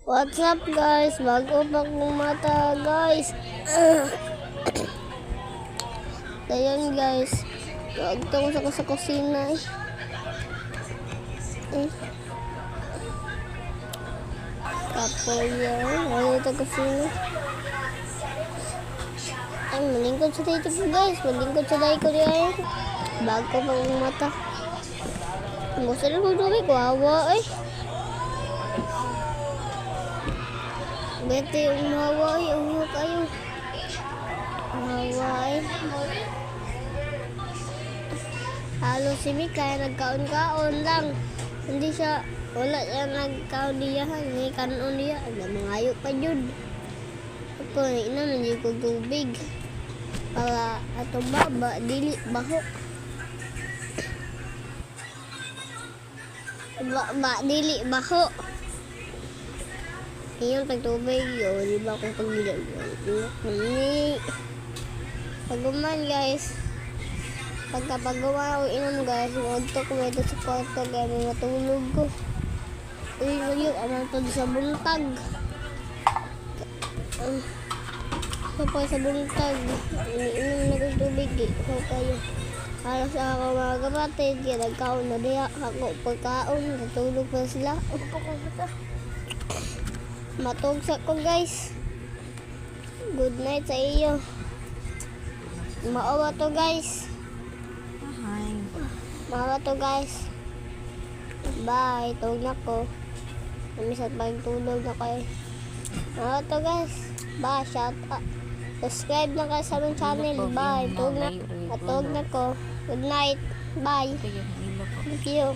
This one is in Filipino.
What's up guys? Bago pa kong mata guys. Ayan guys. Gagtong ko sa kusina Kapoy yan. Ano ito kusina? Ay, malingkod sa tayo ko guys. Malingkod sa tayo ko diyan. Bago pa kong mata. Gusto na kong tubig. Wawa eh. Bete yung mahaway, uho kayo. Mahaway. Halos si Mika nagkaon-kaon lang. Hindi siya, wala siya nagkaon diyahan. Hindi kanon diya. Mangayo pa yun. Ako, ina nandiyo ko tubig. Para atong baba, dili, baho. Dili, baho. Iyon pagtubig yun, di ba akong pagbilag yun? Paguman guys, pagkapagawa ako inom guys, huwag to kumento sa kwarto kaya may matulog ko. Uy, aman to sa buntag. Kapag sa buntag, iniinom na kong tubig so kayo. Halos ako mga kapatid, kaya nagkaon na diya, ako pagkaon, natulog pa sila. Matugsa ko guys. Good night sa iyo. Maawa to guys. Maawa to guys. Bye. Tawag na ko. Namisat pagtulog na kayo. Maawa to guys. Bye. Shout out. Subscribe na kayo sa aming channel. Bye. Tawag na ko. Good night. Bye. Thank you.